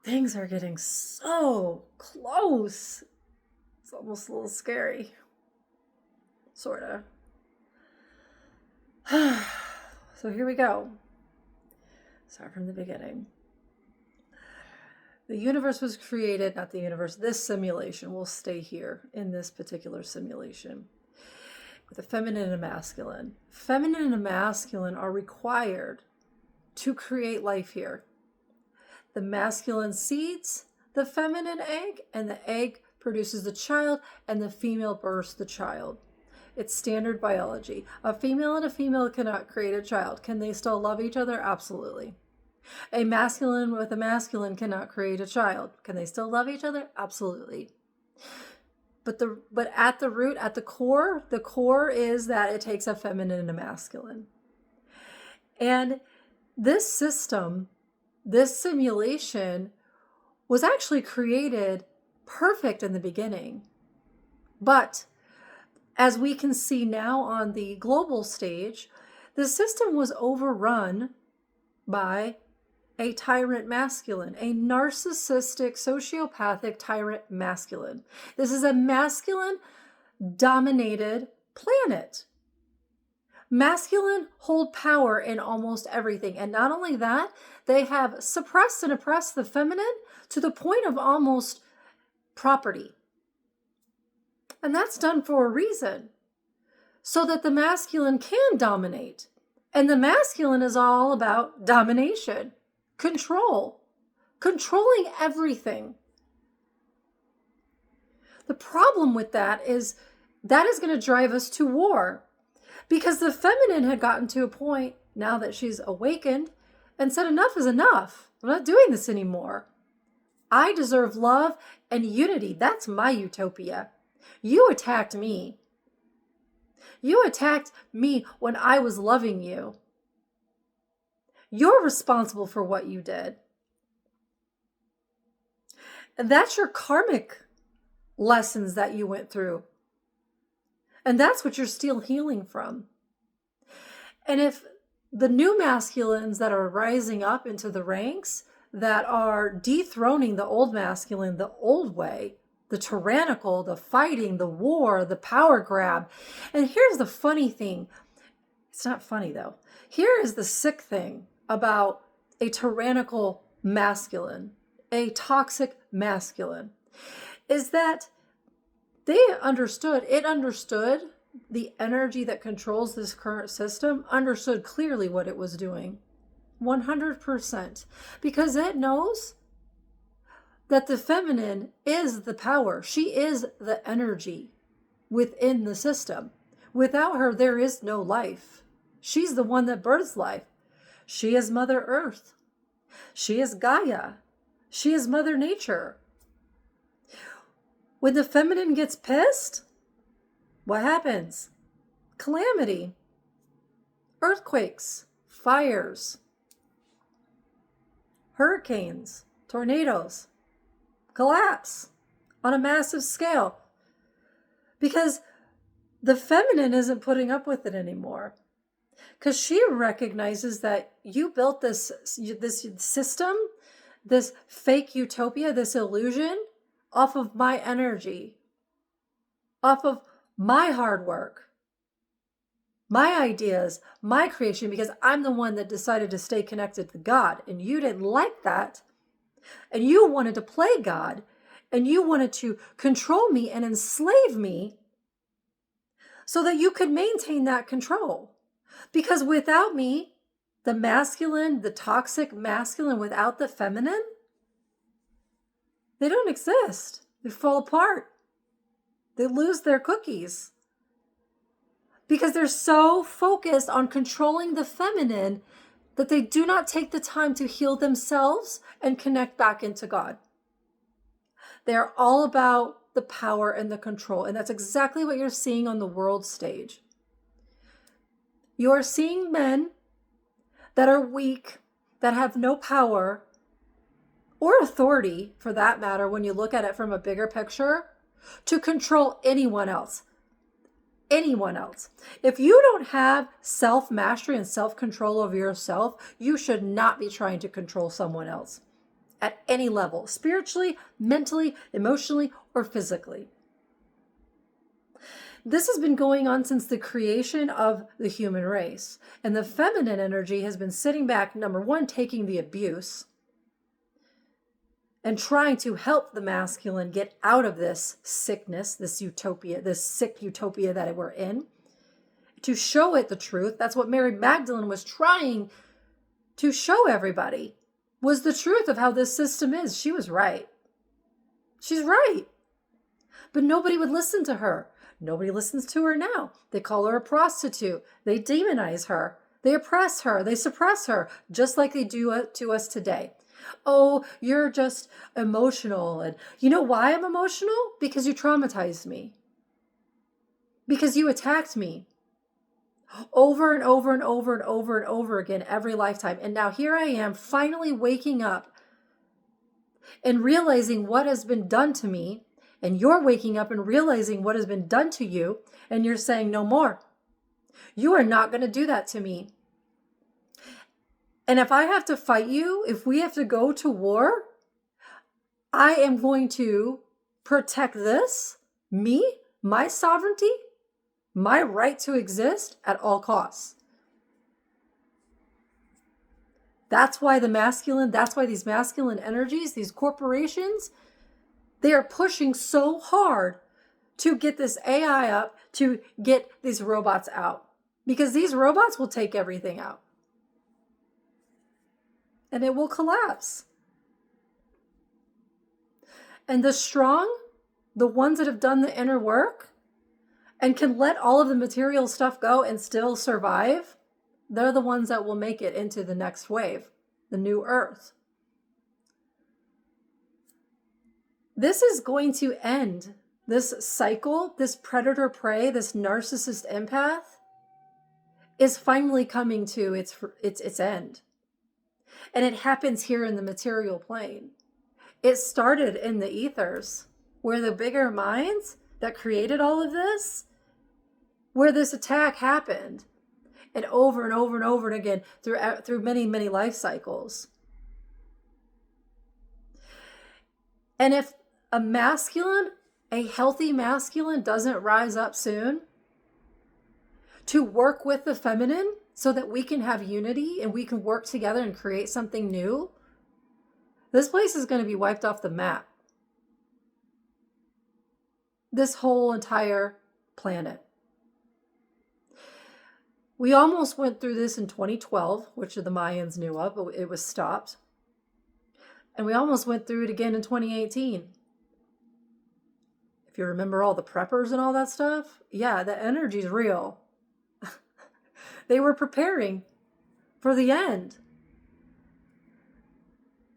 things are getting so close. It's almost a little scary. Sort of. So here we go. Start from the beginning. The universe was created, not the universe, this simulation will stay here in this particular simulation with a feminine and a masculine. Feminine and masculine are required to create life here. The masculine seeds the feminine egg, and the egg produces the child, and the female births the child. It's standard biology. A female and a female cannot create a child. Can they still love each other? Absolutely. A masculine with a masculine cannot create a child. Can they still love each other? Absolutely. But at the root, at the core is that it takes a feminine and a masculine. And this system, this simulation was actually created perfect in the beginning. But as we can see now on the global stage, the system was overrun by a tyrant masculine, a narcissistic, sociopathic tyrant masculine. This is a masculine-dominated planet. Masculine hold power in almost everything. And not only that, they have suppressed and oppressed the feminine to the point of almost property. And that's done for a reason, so that the masculine can dominate. And the masculine is all about domination. Controlling everything. The problem with that is going to drive us to war, because the feminine had gotten to a point now that she's awakened and said enough is enough. I'm not doing this anymore. I deserve love and unity. That's my utopia. You attacked me. You attacked me when I was loving you. You're responsible for what you did. And that's your karmic lessons that you went through. And that's what you're still healing from. And if the new masculines that are rising up into the ranks, that are dethroning the old masculine the old way, the tyrannical, the fighting, the war, the power grab. And here's the funny thing. It's not funny though. Here is the sick thing about a tyrannical masculine, a toxic masculine, is that it understood the energy that controls this current system, understood clearly what it was doing. 100%. Because it knows that the feminine is the power. She is the energy within the system. Without her, there is no life. She's the one that births life. She is Mother Earth. She is Gaia. She is Mother Nature. When the feminine gets pissed, what happens? Calamity. Earthquakes. Fires. Hurricanes. Tornadoes. Collapse on a massive scale. Because the feminine isn't putting up with it anymore. Because she recognizes that you built this system, this fake utopia, this illusion, off of my energy, off of my hard work, my ideas, my creation, because I'm the one that decided to stay connected to God. And you didn't like that. And you wanted to play God. And you wanted to control me and enslave me so that you could maintain that control. Because without me, the masculine, the toxic masculine, without the feminine, they don't exist. They fall apart. They lose their cookies. Because they're so focused on controlling the feminine that they do not take the time to heal themselves and connect back into God. They're all about the power and the control. And that's exactly what you're seeing on the world stage. You're seeing men that are weak, that have no power or authority, for that matter, when you look at it from a bigger picture, to control anyone else. Anyone else. If you don't have self-mastery and self-control over yourself, you should not be trying to control someone else. at any level, spiritually, mentally, emotionally, or physically. This has been going on since the creation of the human race. And the feminine energy has been sitting back, number one, taking the abuse and trying to help the masculine get out of this sickness, this utopia, this sick utopia that we're in, to show it the truth. That's what Mary Magdalene was trying to show everybody, was the truth of how this system is. She was right. She's right. But nobody would listen to her. Nobody listens to her now. They call her a prostitute. They demonize her. They oppress her. They suppress her, just like they do to us today. Oh, you're just emotional. And you know why I'm emotional? Because you traumatized me. Because you attacked me. Over and over and over and over and over again, every lifetime. And now here I am, finally waking up and realizing what has been done to me. And you're waking up and realizing what has been done to you. And you're saying, no more. You are not going to do that to me. And if I have to fight you, if we have to go to war, I am going to protect this, me, my sovereignty, my right to exist at all costs. That's why that's why these masculine energies, these corporations, they are pushing so hard to get this AI up, to get these robots out. Because these robots will take everything out. And it will collapse. And the strong, the ones that have done the inner work and can let all of the material stuff go and still survive, they're the ones that will make it into the next wave, the new earth. This is going to end. This cycle, this predator-prey, this narcissist empath is finally coming to its end. And it happens here in the material plane. It started in the ethers, where the bigger minds that created all of this, where this attack happened, and over and over and over again through many, many life cycles. And if a healthy masculine doesn't rise up soon to work with the feminine so that we can have unity and we can work together and create something new, this place is going to be wiped off the map. This whole entire planet. We almost went through this in 2012, which the Mayans knew of, but it was stopped. And we almost went through it again in 2018. If you remember all the preppers and all that stuff, yeah, the energy's real. They were preparing for the end.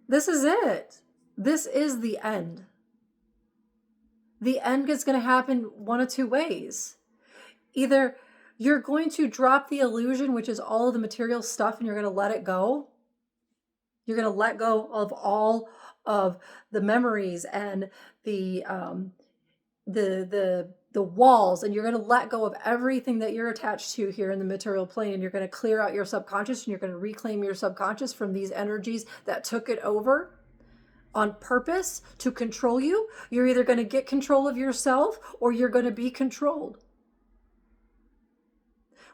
This is it. This is the end. The end is going to happen one of two ways. Either you're going to drop the illusion, which is all of the material stuff, and you're going to let it go. You're going to let go of all of the memories and the walls, and you're going to let go of everything that you're attached to here in the material plane, and you're going to clear out your subconscious, and you're going to reclaim your subconscious from these energies that took it over on purpose to control you. You're either going to get control of yourself or you're going to be controlled.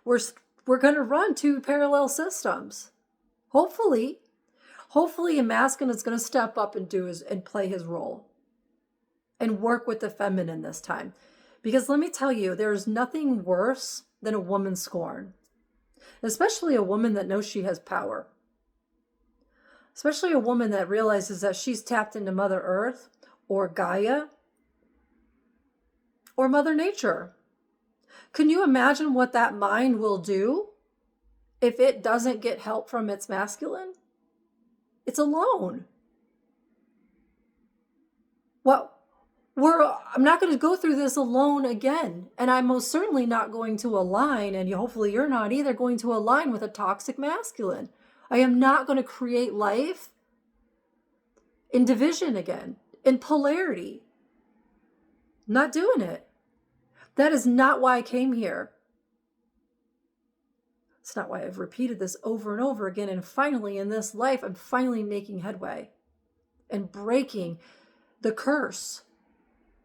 We're going to run two parallel systems. Hopefully a masculine is going to step up and play his role and work with the feminine this time. Because let me tell you, there's nothing worse than a woman scorn, especially a woman that knows she has power, especially a woman that realizes that she's tapped into Mother Earth or Gaia or Mother Nature. Can you imagine what that mind will do if it doesn't get help from its masculine? It's alone. I'm not going to go through this alone again. And I'm most certainly not going to align, and hopefully you're not either, going to align with a toxic masculine. I am not going to create life in division again, in polarity. I'm not doing it. That is not why I came here. It's not why I've repeated this over and over again. And finally, in this life, I'm finally making headway. and breaking the curse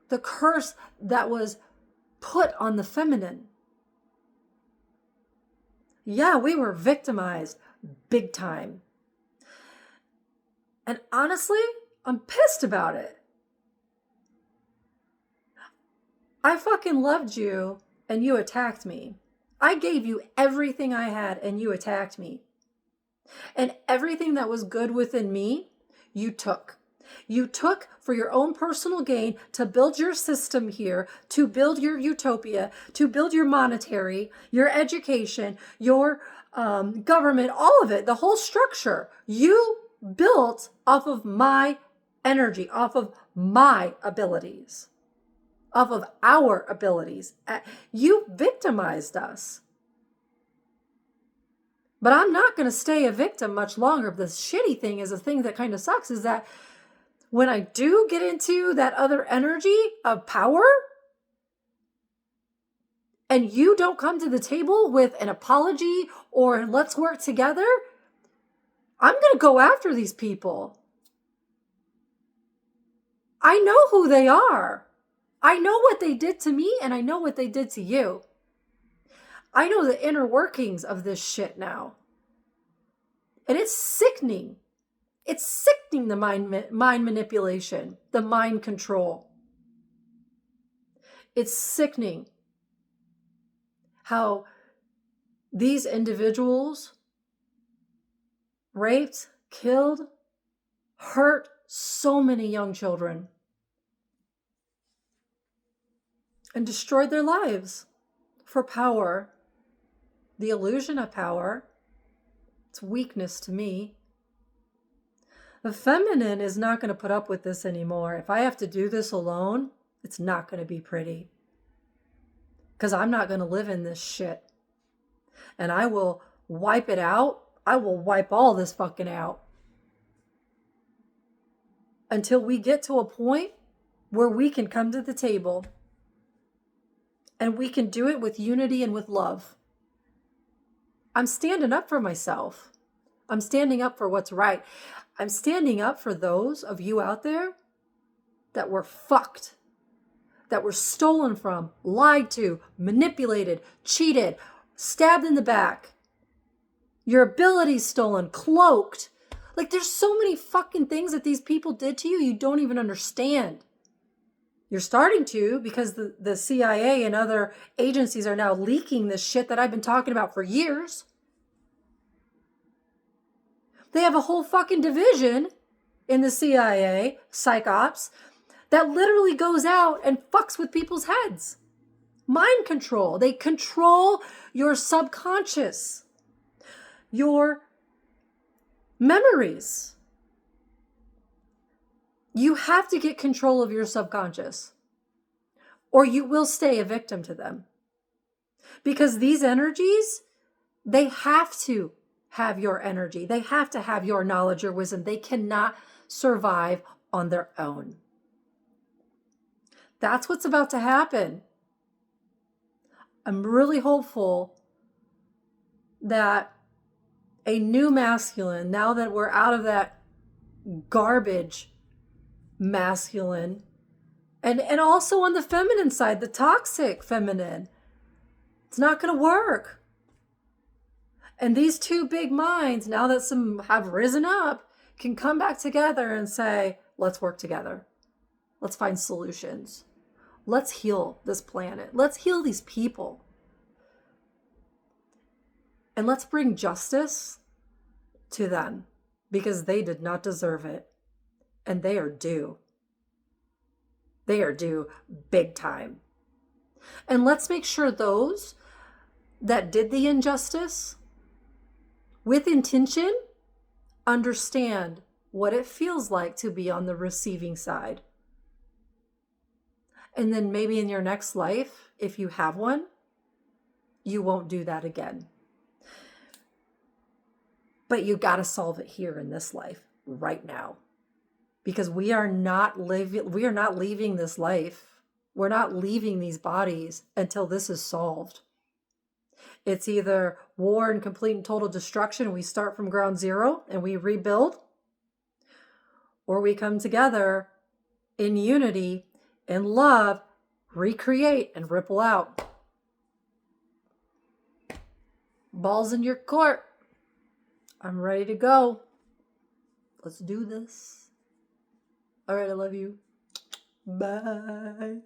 that was put on the feminine. Yeah, we were victimized big time. And honestly, I'm pissed about it. I fucking loved you and you attacked me. I gave you everything I had and you attacked me. And everything that was good within me, you took. You took for your own personal gain to build your system here, to build your utopia, to build your monetary, your education, your government, all of it, the whole structure. You built off of my energy, off of my abilities, off of our abilities. You victimized us. But I'm not going to stay a victim much longer. The shitty thing is, the thing that kind of sucks is that when I do get into that other energy of power, and you don't come to the table with an apology or let's work together, I'm going to go after these people. I know who they are. I know what they did to me, and I know what they did to you. I know the inner workings of this shit now. And it's sickening. It's sickening, the mind manipulation, the mind control. It's sickening how these individuals raped, killed, hurt so many young children and destroyed their lives for power. The illusion of power, it's weakness to me. The feminine is not going to put up with this anymore. If I have to do this alone, it's not going to be pretty. Because I'm not going to live in this shit. And I will wipe it out. I will wipe all this fucking out. Until we get to a point where we can come to the table. And we can do it with unity and with love. I'm standing up for myself. I'm standing up for what's right. I'm standing up for those of you out there that were fucked, that were stolen from, lied to, manipulated, cheated, stabbed in the back, your abilities stolen, cloaked. Like, there's so many fucking things that these people did to you don't even understand. You're starting to, because the CIA and other agencies are now leaking this shit that I've been talking about for years. They have a whole fucking division in the CIA, psych ops, that literally goes out and fucks with people's heads. Mind control. They control your subconscious, your memories. You have to get control of your subconscious, or you will stay a victim to them. Because these energies, they have to have your energy. They have to have your knowledge or wisdom. They cannot survive on their own. That's what's about to happen. I'm really hopeful that a new masculine, now that we're out of that garbage masculine, and also on the feminine side, the toxic feminine, it's not going to work. And these two big minds, now that some have risen up, can come back together and say, let's work together. Let's find solutions. Let's heal this planet. Let's heal these people. And let's bring justice to them, because they did not deserve it. And they are due. They are due big time. And let's make sure those that did the injustice, with intention, understand what it feels like to be on the receiving side. And then maybe in your next life, if you have one, you won't do that again. But you got to solve it here in this life right now. Because we are not leaving this life. We're not leaving these bodies until this is solved. It's either war and complete and total destruction, we start from ground zero and we rebuild, or we come together in unity, in love, recreate and ripple out. Ball's in your court. I'm ready to go. Let's do this. All right, I love you. Bye.